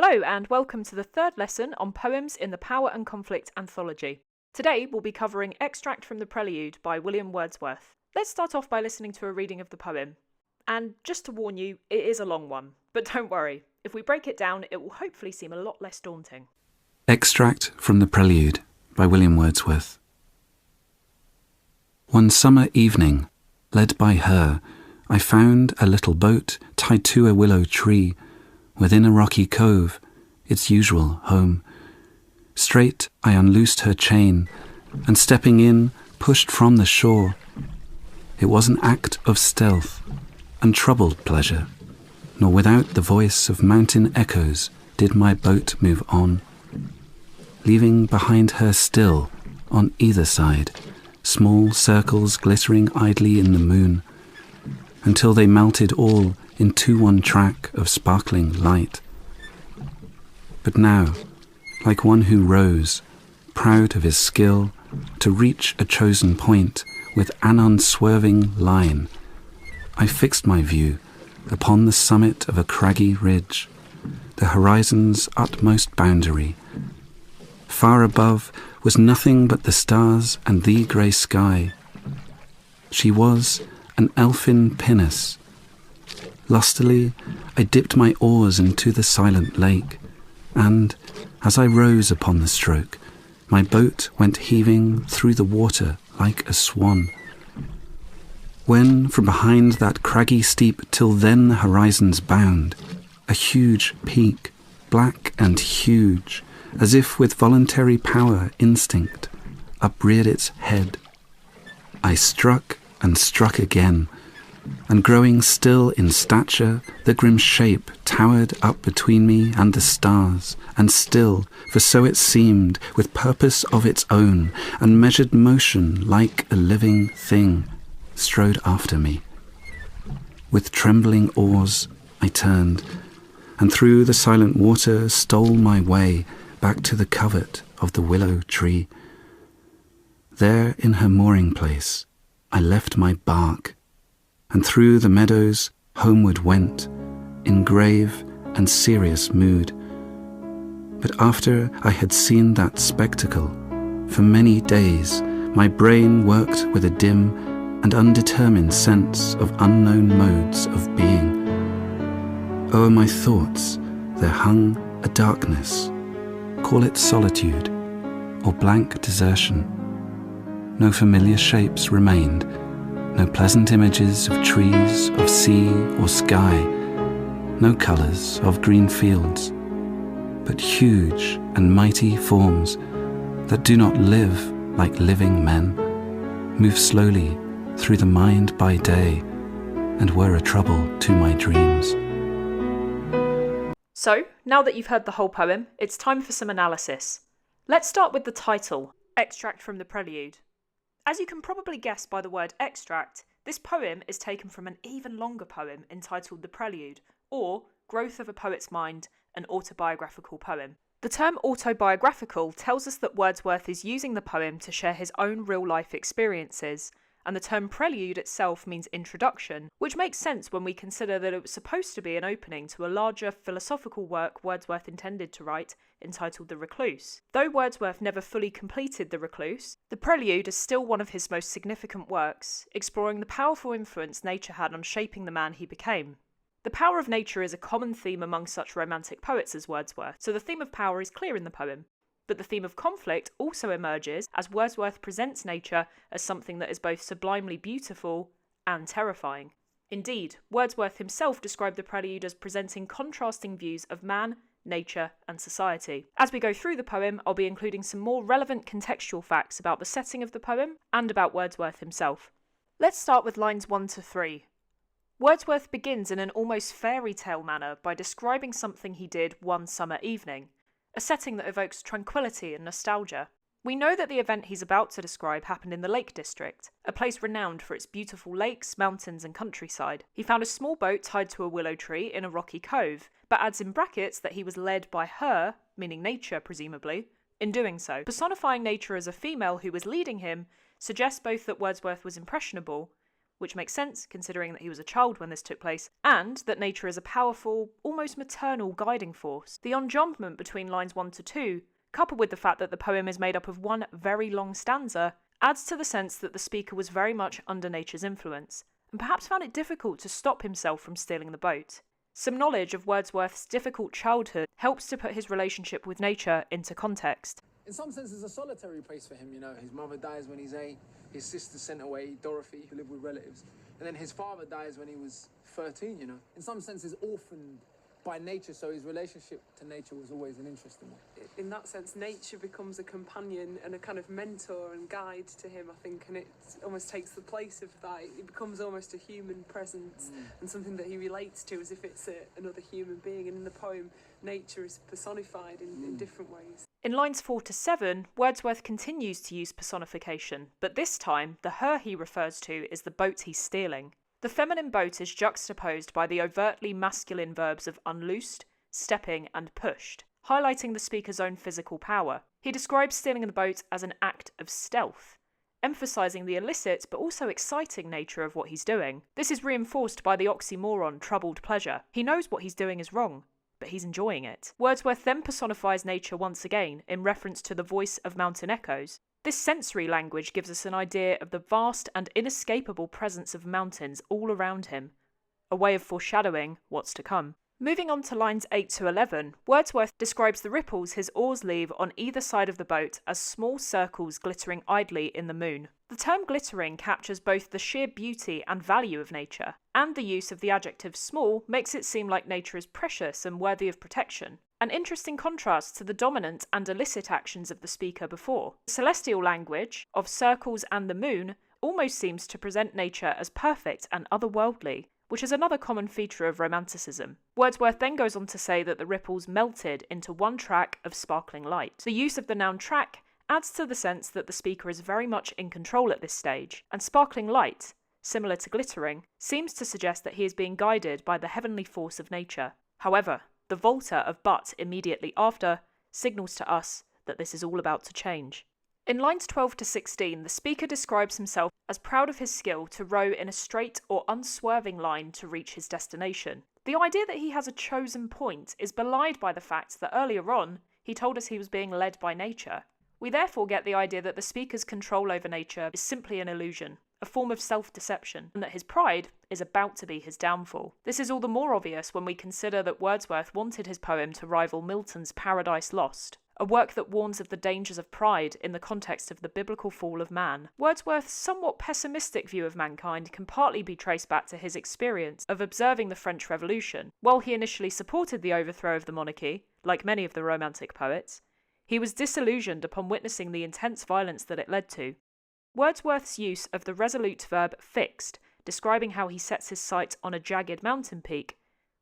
Hello and welcome to the third lesson on poems in the Power and Conflict anthology. Today we'll be covering Extract from the Prelude by William Wordsworth. Let's start off by listening to a reading of the poem. And just to warn you, it is a long one, but don't worry, if we break it down it will hopefully seem a lot less daunting. Extract from the Prelude by William Wordsworth. One summer evening, led by her, I found a little boat tied to a willow tree, within a rocky cove, its usual home. Straight I unloosed her chain, and stepping in, pushed from the shore. It was an act of stealth, untroubled pleasure, nor without the voice of mountain echoes did my boat move on, leaving behind her still, on either side, small circles glittering idly in the moon, until they melted all into one track of sparkling light. But now, like one who rose, proud of his skill, to reach a chosen point with an unswerving line, I fixed my view upon the summit of a craggy ridge, the horizon's utmost boundary. Far above was nothing but the stars and the grey sky. She was an elfin pinnace. Lustily, I dipped my oars into the silent lake, and, as I rose upon the stroke, my boat went heaving through the water like a swan. When, from behind that craggy steep till then the horizon's bound, a huge peak, black and huge, as if with voluntary power instinct, upreared its head, I struck and struck again, and growing still in stature, the grim shape towered up between me and the stars, and still, for so it seemed, with purpose of its own, and measured motion like a living thing, strode after me. With trembling oars I turned, and through the silent water stole my way back to the covert of the willow tree. There in her mooring place I left my bark, and through the meadows homeward went, in grave and serious mood. But after I had seen that spectacle, for many days my brain worked with a dim and undetermined sense of unknown modes of being. O'er my thoughts there hung a darkness, call it solitude, or blank desertion. No familiar shapes remained, no pleasant images of trees, of sea or sky, no colours of green fields, but huge and mighty forms that do not live like living men, move slowly through the mind by day, and were a trouble to my dreams. So, now that you've heard the whole poem, it's time for some analysis. Let's start with the title, Extract from the Prelude. As you can probably guess by the word extract, this poem is taken from an even longer poem entitled The Prelude, or Growth of a Poet's Mind, an autobiographical poem. The term autobiographical tells us that Wordsworth is using the poem to share his own real-life experiences, and the term prelude itself means introduction, which makes sense when we consider that it was supposed to be an opening to a larger philosophical work Wordsworth intended to write, entitled The Recluse. Though Wordsworth never fully completed The Recluse, The Prelude is still one of his most significant works, exploring the powerful influence nature had on shaping the man he became. The power of nature is a common theme among such romantic poets as Wordsworth, so the theme of power is clear in the poem. But the theme of conflict also emerges as Wordsworth presents nature as something that is both sublimely beautiful and terrifying. Indeed, Wordsworth himself described the Prelude as presenting contrasting views of man, nature, and society. As we go through the poem, I'll be including some more relevant contextual facts about the setting of the poem and about Wordsworth himself. Let's start with lines 1 to 3. Wordsworth begins in an almost fairy tale manner by describing something he did one summer evening, a setting that evokes tranquility and nostalgia. We know that the event he's about to describe happened in the Lake District, a place renowned for its beautiful lakes, mountains and countryside. He found a small boat tied to a willow tree in a rocky cove, but adds in brackets that he was led by her, meaning nature presumably, in doing so. Personifying nature as a female who was leading him suggests both that Wordsworth was impressionable, which makes sense considering that he was a child when this took place, and that nature is a powerful, almost maternal guiding force. The enjambment between lines 1 to 2, coupled with the fact that the poem is made up of one very long stanza, adds to the sense that the speaker was very much under nature's influence, and perhaps found it difficult to stop himself from stealing the boat. Some knowledge of Wordsworth's difficult childhood helps to put his relationship with nature into context. In some sense, it's a solitary place for him, you know. His mother dies when he's 8, his sister sent away, Dorothy, who lived with relatives, and then his father dies when he was 13, you know. In some sense, he's orphaned by nature, so his relationship to nature was always an interesting one. In that sense, nature becomes a companion and a kind of mentor and guide to him, I think, and it almost takes the place of that. It becomes almost a human presence and something that he relates to as if it's another human being, and in the poem, nature is personified in different ways. In lines 4 to 7, Wordsworth continues to use personification, but this time, the her he refers to is the boat he's stealing. The feminine boat is juxtaposed by the overtly masculine verbs of unloosed, stepping, and pushed, highlighting the speaker's own physical power. He describes stealing the boat as an act of stealth, emphasising the illicit but also exciting nature of what he's doing. This is reinforced by the oxymoron troubled pleasure. He knows what he's doing is wrong, but he's enjoying it. Wordsworth then personifies nature once again in reference to the voice of mountain echoes. This sensory language gives us an idea of the vast and inescapable presence of mountains all around him, a way of foreshadowing what's to come. Moving on to lines 8 to 11, Wordsworth describes the ripples his oars leave on either side of the boat as small circles glittering idly in the moon. The term glittering captures both the sheer beauty and value of nature, and the use of the adjective small makes it seem like nature is precious and worthy of protection. An interesting contrast to the dominant and illicit actions of the speaker before. The celestial language of circles and the moon almost seems to present nature as perfect and otherworldly, which is another common feature of Romanticism. Wordsworth then goes on to say that the ripples melted into one track of sparkling light. The use of the noun track adds to the sense that the speaker is very much in control at this stage, and sparkling light, similar to glittering, seems to suggest that he is being guided by the heavenly force of nature. However, the volta of but immediately after signals to us that this is all about to change. In lines 12 to 16, the speaker describes himself as proud of his skill to row in a straight or unswerving line to reach his destination. The idea that he has a chosen point is belied by the fact that earlier on, he told us he was being led by nature. We therefore get the idea that the speaker's control over nature is simply an illusion, a form of self-deception, and that his pride is about to be his downfall. This is all the more obvious when we consider that Wordsworth wanted his poem to rival Milton's Paradise Lost, a work that warns of the dangers of pride in the context of the biblical fall of man. Wordsworth's somewhat pessimistic view of mankind can partly be traced back to his experience of observing the French Revolution. While he initially supported the overthrow of the monarchy, like many of the Romantic poets, he was disillusioned upon witnessing the intense violence that it led to. Wordsworth's use of the resolute verb fixed, describing how he sets his sight on a jagged mountain peak,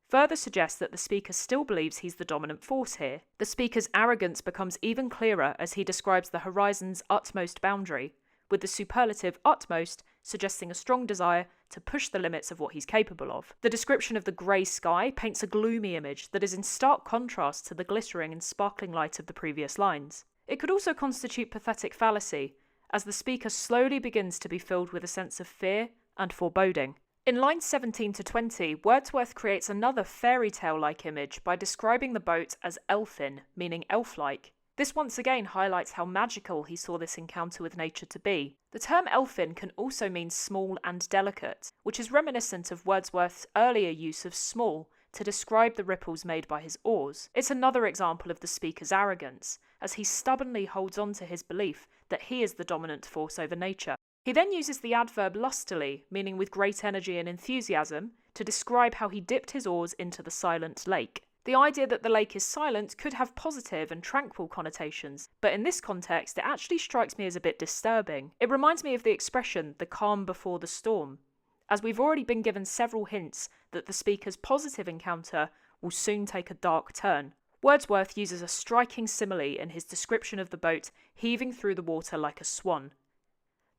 further suggests that the speaker still believes he's the dominant force here. The speaker's arrogance becomes even clearer as he describes the horizon's utmost boundary, with the superlative utmost suggesting a strong desire to push the limits of what he's capable of. The description of the grey sky paints a gloomy image that is in stark contrast to the glittering and sparkling light of the previous lines. It could also constitute pathetic fallacy, as the speaker slowly begins to be filled with a sense of fear and foreboding. In lines 17 to 20, Wordsworth creates another fairy tale-like image by describing the boat as elfin, meaning elf-like. This once again highlights how magical he saw this encounter with nature to be. The term elfin can also mean small and delicate, which is reminiscent of Wordsworth's earlier use of small to describe the ripples made by his oars. It's another example of the speaker's arrogance, as he stubbornly holds on to his belief that he is the dominant force over nature. He then uses the adverb lustily, meaning with great energy and enthusiasm, to describe how he dipped his oars into the silent lake. The idea that the lake is silent could have positive and tranquil connotations, but in this context it actually strikes me as a bit disturbing. It reminds me of the expression, the calm before the storm, as we've already been given several hints that the speaker's positive encounter will soon take a dark turn. Wordsworth uses a striking simile in his description of the boat heaving through the water like a swan.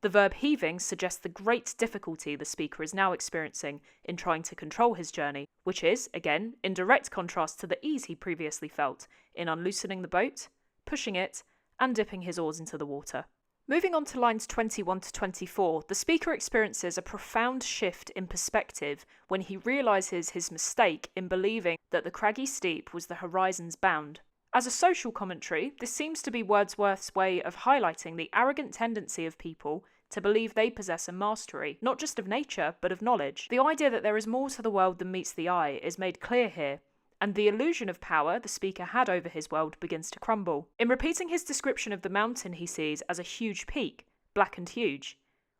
The verb heaving suggests the great difficulty the speaker is now experiencing in trying to control his journey, which is, again, in direct contrast to the ease he previously felt in unloosening the boat, pushing it, and dipping his oars into the water. Moving on to lines 21 to 24, the speaker experiences a profound shift in perspective when he realises his mistake in believing that the craggy steep was the horizon's bound. As a social commentary, this seems to be Wordsworth's way of highlighting the arrogant tendency of people to believe they possess a mastery, not just of nature, but of knowledge. The idea that there is more to the world than meets the eye is made clear here, and the illusion of power the speaker had over his world begins to crumble. In repeating his description of the mountain he sees as a huge peak, black and huge,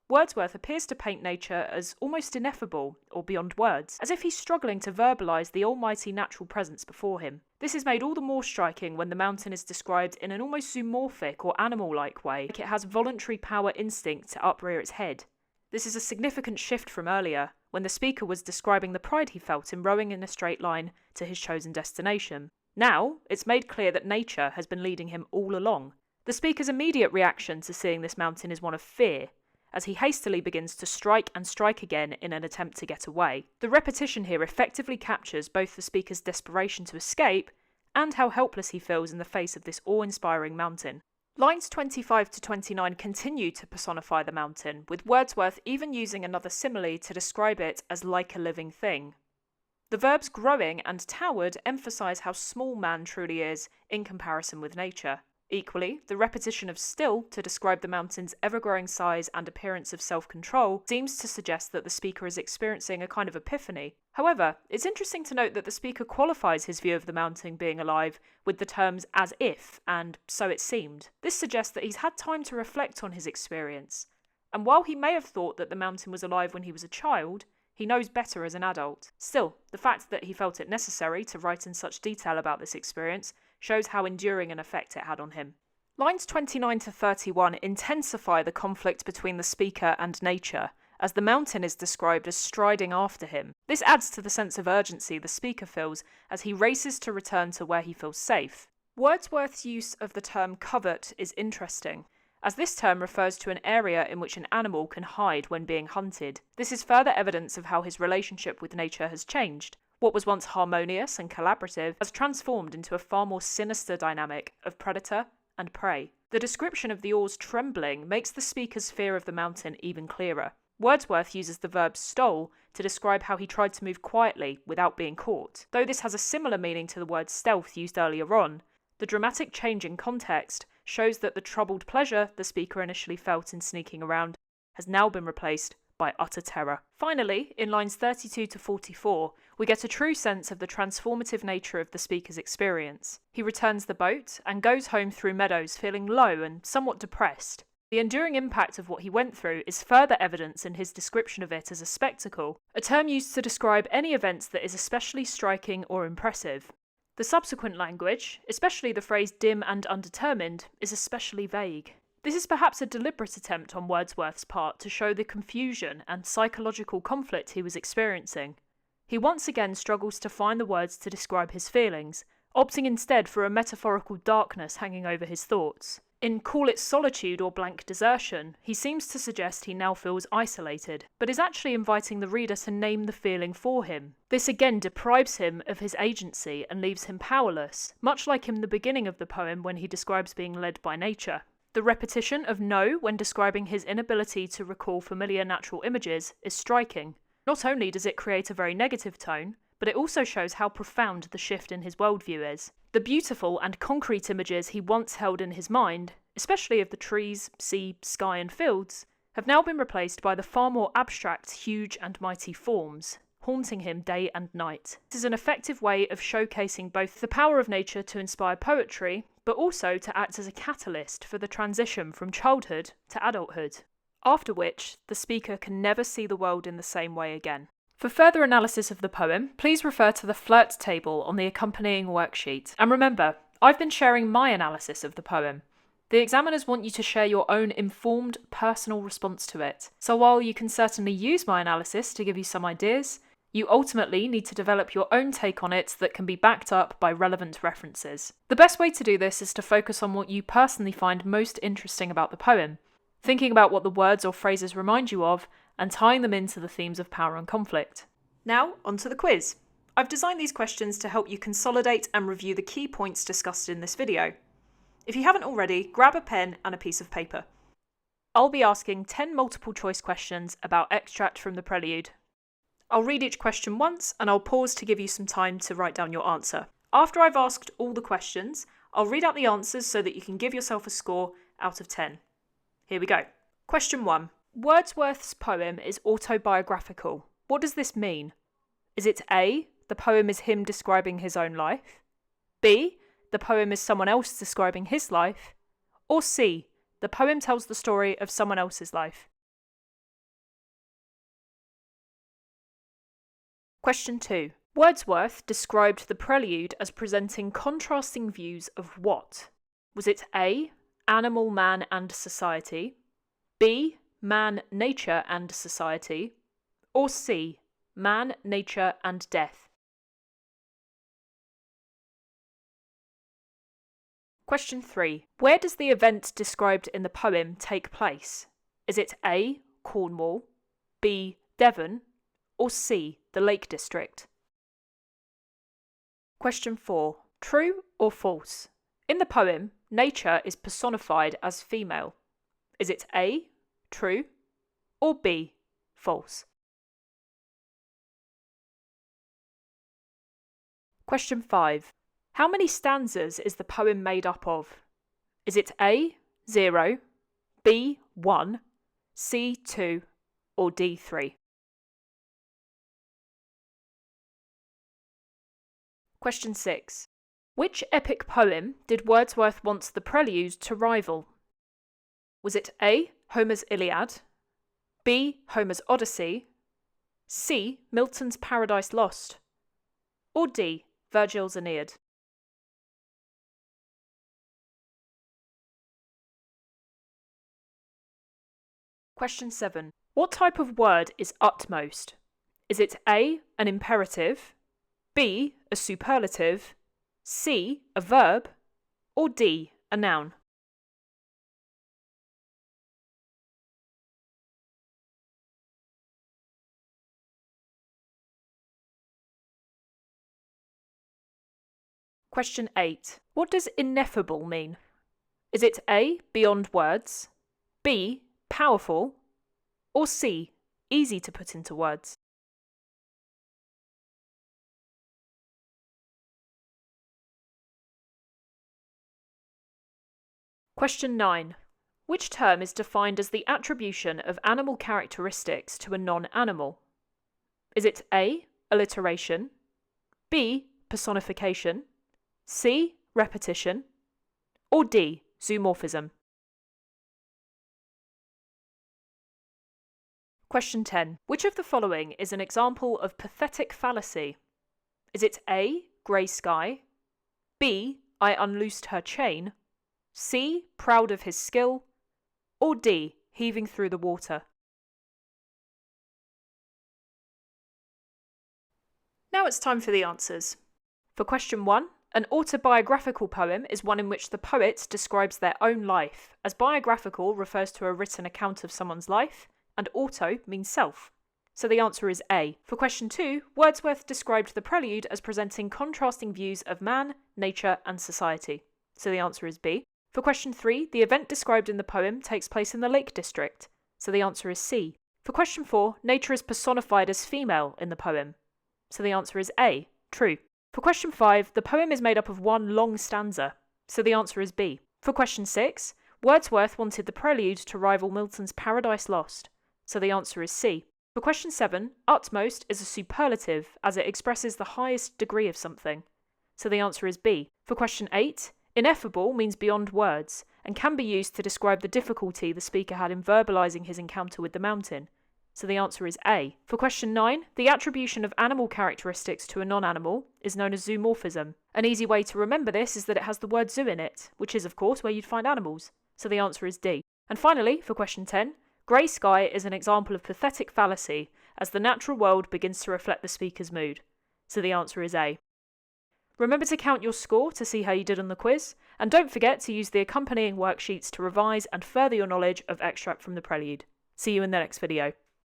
Wordsworth appears to paint nature as almost ineffable or beyond words, as if he's struggling to verbalise the almighty natural presence before him. This is made all the more striking when the mountain is described in an almost zoomorphic or animal-like way, like it has voluntary power instinct to uprear its head. This is a significant shift from earlier, when the speaker was describing the pride he felt in rowing in a straight line to his chosen destination. Now, it's made clear that nature has been leading him all along. The speaker's immediate reaction to seeing this mountain is one of fear, as he hastily begins to strike and strike again in an attempt to get away. The repetition here effectively captures both the speaker's desperation to escape and how helpless he feels in the face of this awe-inspiring mountain. Lines 25 to 29 continue to personify the mountain, with Wordsworth even using another simile to describe it as like a living thing. The verbs growing and towered emphasise how small man truly is in comparison with nature. Equally, the repetition of still to describe the mountain's ever-growing size and appearance of self-control seems to suggest that the speaker is experiencing a kind of epiphany. However, it's interesting to note that the speaker qualifies his view of the mountain being alive with the terms as if and so it seemed. This suggests that he's had time to reflect on his experience, and while he may have thought that the mountain was alive when he was a child, he knows better as an adult. Still, the fact that he felt it necessary to write in such detail about this experience shows how enduring an effect it had on him. Lines 29 to 31 intensify the conflict between the speaker and nature, as the mountain is described as striding after him. This adds to the sense of urgency the speaker feels as he races to return to where he feels safe. Wordsworth's use of the term covert is interesting, as this term refers to an area in which an animal can hide when being hunted. This is further evidence of how his relationship with nature has changed. What was once harmonious and collaborative has transformed into a far more sinister dynamic of predator and prey. The description of the oars trembling makes the speaker's fear of the mountain even clearer. Wordsworth uses the verb stole to describe how he tried to move quietly without being caught. Though this has a similar meaning to the word stealth used earlier on, the dramatic change in context shows that the troubled pleasure the speaker initially felt in sneaking around has now been replaced by utter terror. Finally, in lines 32 to 44, we get a true sense of the transformative nature of the speaker's experience. He returns the boat and goes home through meadows feeling low and somewhat depressed. The enduring impact of what he went through is further evidence in his description of it as a spectacle, a term used to describe any events that is especially striking or impressive. The subsequent language, especially the phrase dim and undetermined, is especially vague. This is perhaps a deliberate attempt on Wordsworth's part to show the confusion and psychological conflict he was experiencing. He once again struggles to find the words to describe his feelings, opting instead for a metaphorical darkness hanging over his thoughts. In Call It Solitude or Blank Desertion, he seems to suggest he now feels isolated, but is actually inviting the reader to name the feeling for him. This again deprives him of his agency and leaves him powerless, much like in the beginning of the poem when he describes being led by nature. The repetition of no when describing his inability to recall familiar natural images is striking. Not only does it create a very negative tone, but it also shows how profound the shift in his worldview is. The beautiful and concrete images he once held in his mind, especially of the trees, sea, sky and fields, have now been replaced by the far more abstract, huge and mighty forms, haunting him day and night. This is an effective way of showcasing both the power of nature to inspire poetry, but also to act as a catalyst for the transition from childhood to adulthood, after which the speaker can never see the world in the same way again. For further analysis of the poem, please refer to the flirt table on the accompanying worksheet. And remember, I've been sharing my analysis of the poem. The examiners want you to share your own informed, personal response to it. So while you can certainly use my analysis to give you some ideas, you ultimately need to develop your own take on it that can be backed up by relevant references. The best way to do this is to focus on what you personally find most interesting about the poem, thinking about what the words or phrases remind you of, and tying them into the themes of power and conflict. Now, on to the quiz. I've designed these questions to help you consolidate and review the key points discussed in this video. If you haven't already, grab a pen and a piece of paper. I'll be asking 10 multiple choice questions about extract from the Prelude. I'll read each question once and I'll pause to give you some time to write down your answer. After I've asked all the questions, I'll read out the answers so that you can give yourself a score out of 10. Here we go. Question 1. Wordsworth's poem is autobiographical. What does this mean? Is it A, the poem is him describing his own life? B, the poem is someone else describing his life? Or C, the poem tells the story of someone else's life? Question 2. Wordsworth described the Prelude as presenting contrasting views of what? Was it A, animal, man and society? B, man, nature and society? Or C, man, nature and death? Question 3. Where does the event described in the poem take place? Is it A, Cornwall, B, Devon, or C, the Lake District? Question 4. True or false? In the poem, nature is personified as female. Is it A, true, or B, false? Question 5. How many stanzas is the poem made up of? Is it A, 0, B, 1, C, 2, or D, 3? Question 6. Which epic poem did Wordsworth want the Prelude to rival? Was it A, Homer's Iliad, B, Homer's Odyssey, C, Milton's Paradise Lost, or D, Virgil's Aeneid? Question 7. What type of word is utmost? Is it A, an imperative, B, a superlative, C, a verb, or D, a noun? Question 8. What does ineffable mean? Is it A, beyond words, B, powerful, or C, easy to put into words? Question 9. Which term is defined as the attribution of animal characteristics to a non-animal? Is it A, alliteration, B, personification, C, repetition, or D, zoomorphism? Question 10. Which of the following is an example of pathetic fallacy? Is it A, grey sky, B, I unloosed her chain, C, proud of his skill, or D, heaving through the water? Now it's time for the answers. For question 1, an autobiographical poem is one in which the poet describes their own life, as biographical refers to a written account of someone's life, and auto means self. So the answer is A. For question 2, Wordsworth described the Prelude as presenting contrasting views of man, nature, and society. So the answer is B. For question 3, the event described in the poem takes place in the Lake District. So the answer is C. For question 4, nature is personified as female in the poem. So the answer is A. True. For question 5, the poem is made up of one long stanza. So the answer is B. For question 6, Wordsworth wanted the Prelude to rival Milton's Paradise Lost. So the answer is C. For question 7, utmost is a superlative as it expresses the highest degree of something. So the answer is B. For question 8, ineffable means beyond words and can be used to describe the difficulty the speaker had in verbalising his encounter with the mountain. So the answer is A. For question 9, the attribution of animal characteristics to a non-animal is known as zoomorphism. An easy way to remember this is that it has the word zoo in it, which is of course where you'd find animals. So the answer is D. And finally, for question 10, grey sky is an example of pathetic fallacy as the natural world begins to reflect the speaker's mood. So the answer is A. Remember to count your score to see how you did on the quiz, and don't forget to use the accompanying worksheets to revise and further your knowledge of extract from the Prelude. See you in the next video.